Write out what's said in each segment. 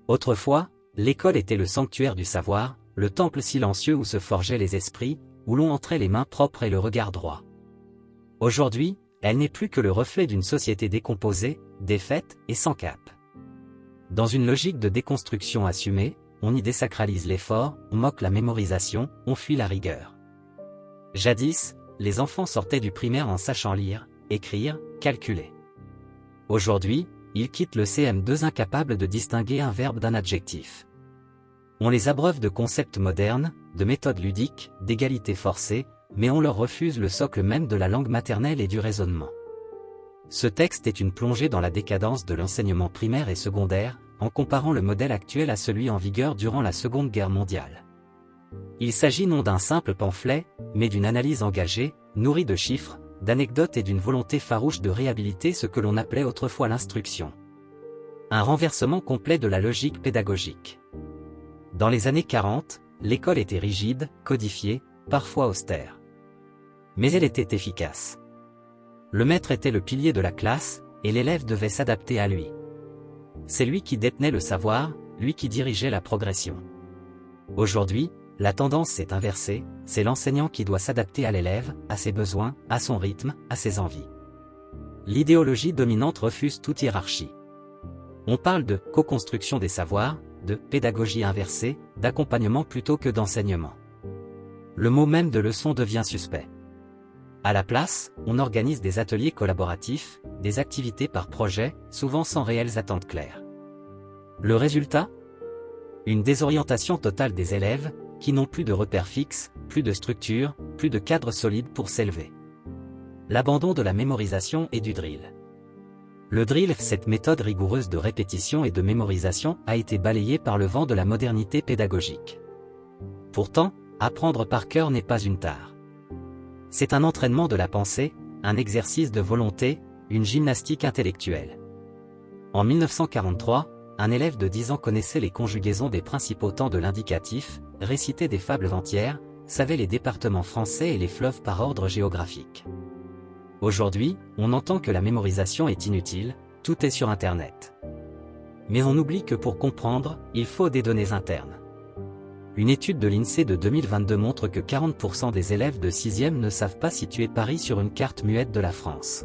Autrefois, l'école était le sanctuaire du savoir, le temple silencieux où se forgeaient les esprits, où l'on entrait les mains propres et le regard droit. Aujourd'hui, elle n'est plus que le reflet d'une société décomposée, défaite et sans cap. Dans une logique de déconstruction assumée, on y désacralise l'effort, on moque la mémorisation, on fuit la rigueur. Jadis, les enfants sortaient du primaire en sachant lire, écrire, calculer. Aujourd'hui, ils quittent le CM2 incapables de distinguer un verbe d'un adjectif. On les abreuve de concepts modernes, de méthodes ludiques, d'égalité forcée, mais on leur refuse le socle même de la langue maternelle et du raisonnement. Ce texte est une plongée dans la décadence de l'enseignement primaire et secondaire, en comparant le modèle actuel à celui en vigueur durant la Seconde Guerre mondiale. Il s'agit non d'un simple pamphlet, mais d'une analyse engagée, nourrie de chiffres, d'anecdotes et d'une volonté farouche de réhabiliter ce que l'on appelait autrefois l'instruction. Un renversement complet de la logique pédagogique. Dans les années 40, l'école était rigide, codifiée, parfois austère. Mais elle était efficace. Le maître était le pilier de la classe, et l'élève devait s'adapter à lui. C'est lui qui détenait le savoir, lui qui dirigeait la progression. Aujourd'hui, la tendance s'est inversée, c'est l'enseignant qui doit s'adapter à l'élève, à ses besoins, à son rythme, à ses envies. L'idéologie dominante refuse toute hiérarchie. On parle de co-construction des savoirs, de pédagogie inversée, d'accompagnement plutôt que d'enseignement. Le mot même de leçon devient suspect. À la place, on organise des ateliers collaboratifs, des activités par projet, souvent sans réelles attentes claires. Le résultat ? Une désorientation totale des élèves, qui n'ont plus de repères fixes, plus de structure, plus de cadre solide pour s'élever. L'abandon de la mémorisation et du drill. Le drill, cette méthode rigoureuse de répétition et de mémorisation, a été balayée par le vent de la modernité pédagogique. Pourtant, apprendre par cœur n'est pas une tare. C'est un entraînement de la pensée, un exercice de volonté, une gymnastique intellectuelle. En 1943, un élève de 10 ans connaissait les conjugaisons des principaux temps de l'indicatif, récitait des fables entières, savait les départements français et les fleuves par ordre géographique. Aujourd'hui, on entend que la mémorisation est inutile, tout est sur Internet. Mais on oublie que pour comprendre, il faut des données internes. Une étude de l'INSEE de 2022 montre que 40% des élèves de 6e ne savent pas situer Paris sur une carte muette de la France.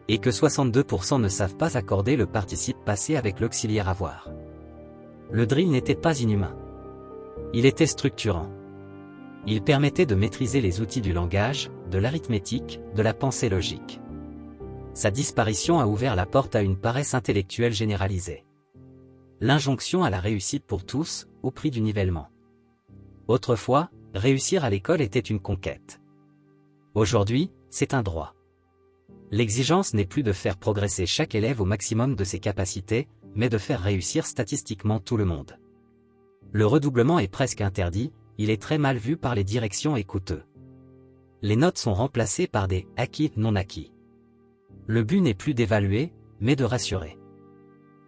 Et que 62% ne savent pas accorder le participe passé avec l'auxiliaire avoir. Le drill n'était pas inhumain. Il était structurant. Il permettait de maîtriser les outils du langage, de l'arithmétique, de la pensée logique. Sa disparition a ouvert la porte à une paresse intellectuelle généralisée. L'injonction à la réussite pour tous, au prix du nivellement. Autrefois, réussir à l'école était une conquête. Aujourd'hui, c'est un droit. L'exigence n'est plus de faire progresser chaque élève au maximum de ses capacités, mais de faire réussir statistiquement tout le monde. Le redoublement est presque interdit, il est très mal vu par les directions et coûteux. Les notes sont remplacées par des « acquis non acquis ». Le but n'est plus d'évaluer, mais de rassurer.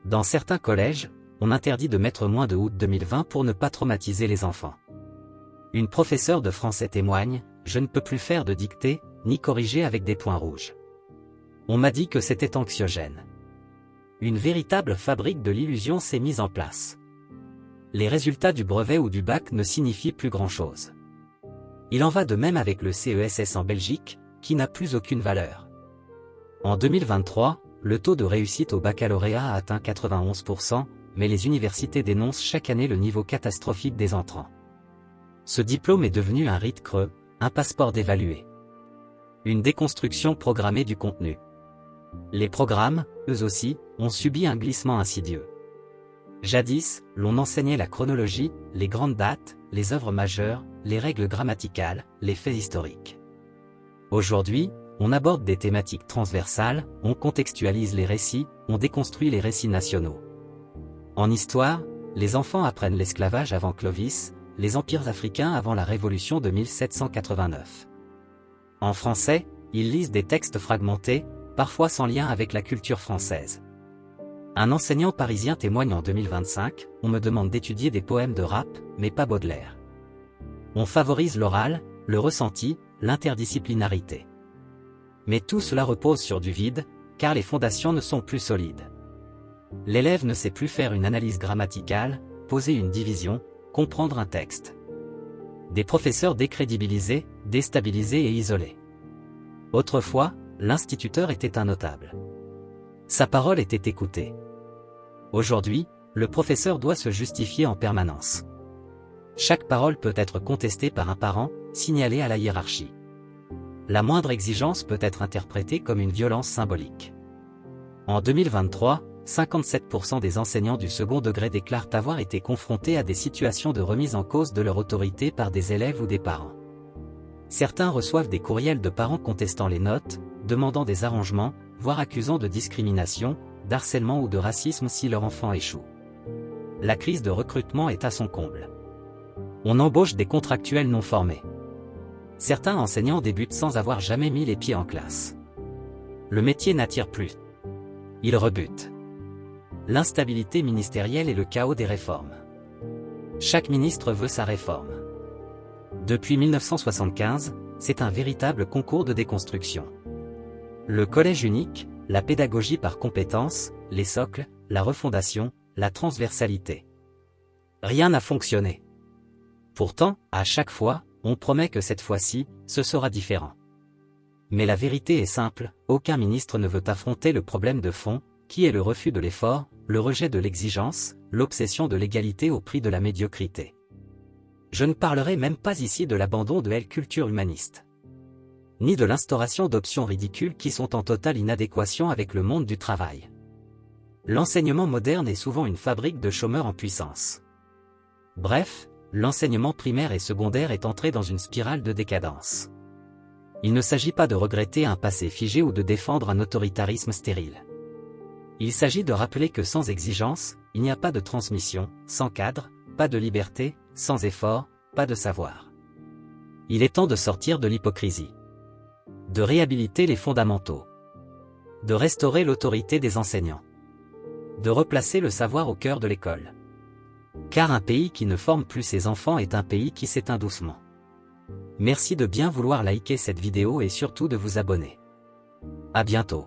Dans certains collèges, on interdit de mettre moins de août 2020 pour ne pas traumatiser les enfants. Une professeure de français témoigne, « Je ne peux plus faire de dictée, ni corriger avec des points rouges. On m'a dit que c'était anxiogène. » Une véritable fabrique de l'illusion s'est mise en place. Les résultats du brevet ou du bac ne signifient plus grand-chose. Il en va de même avec le CESS en Belgique, qui n'a plus aucune valeur. En 2023, le taux de réussite au baccalauréat a atteint 91%, mais les universités dénoncent chaque année le niveau catastrophique des entrants. Ce diplôme est devenu un rite creux, un passeport d'évalué. Une déconstruction programmée du contenu. Les programmes, eux aussi, ont subi un glissement insidieux. Jadis, l'on enseignait la chronologie, les grandes dates, les œuvres majeures, les règles grammaticales, les faits historiques. Aujourd'hui, on aborde des thématiques transversales, on contextualise les récits, on déconstruit les récits nationaux. En histoire, les enfants apprennent l'esclavage avant Clovis, les empires africains avant la Révolution de 1789. En français, ils lisent des textes fragmentés, parfois sans lien avec la culture française. Un enseignant parisien témoigne en 2025, on me demande d'étudier des poèmes de rap, mais pas Baudelaire. On favorise l'oral, le ressenti, l'interdisciplinarité. Mais tout cela repose sur du vide, car les fondations ne sont plus solides. L'élève ne sait plus faire une analyse grammaticale, poser une division, comprendre un texte. Des professeurs décrédibilisés, déstabilisés et isolés. Autrefois, l'instituteur était un notable. Sa parole était écoutée. Aujourd'hui, le professeur doit se justifier en permanence. Chaque parole peut être contestée par un parent, signalée à la hiérarchie. La moindre exigence peut être interprétée comme une violence symbolique. En 2023, 57% des enseignants du second degré déclarent avoir été confrontés à des situations de remise en cause de leur autorité par des élèves ou des parents. Certains reçoivent des courriels de parents contestant les notes, demandant des arrangements, voire accusant de discrimination, d'harcèlement ou de racisme si leur enfant échoue. La crise de recrutement est à son comble. On embauche des contractuels non formés. Certains enseignants débutent sans avoir jamais mis les pieds en classe. Le métier n'attire plus. Il rebute. L'instabilité ministérielle et le chaos des réformes. Chaque ministre veut sa réforme. Depuis 1975, c'est un véritable concours de déconstruction. Le collège unique, la pédagogie par compétences, les socles, la refondation, la transversalité. Rien n'a fonctionné. Pourtant, à chaque fois, on promet que cette fois-ci, ce sera différent. Mais la vérité est simple, aucun ministre ne veut affronter le problème de fond, qui est le refus de l'effort, le rejet de l'exigence, l'obsession de l'égalité au prix de la médiocrité. Je ne parlerai même pas ici de l'abandon de la culture humaniste. Ni de l'instauration d'options ridicules qui sont en totale inadéquation avec le monde du travail. L'enseignement moderne est souvent une fabrique de chômeurs en puissance. Bref, l'enseignement primaire et secondaire est entré dans une spirale de décadence. Il ne s'agit pas de regretter un passé figé ou de défendre un autoritarisme stérile. Il s'agit de rappeler que sans exigence, il n'y a pas de transmission, sans cadre, pas de liberté, sans effort, pas de savoir. Il est temps de sortir de l'hypocrisie. De réhabiliter les fondamentaux. De restaurer l'autorité des enseignants. De replacer le savoir au cœur de l'école. Car un pays qui ne forme plus ses enfants est un pays qui s'éteint doucement. Merci de bien vouloir liker cette vidéo et surtout de vous abonner. À bientôt.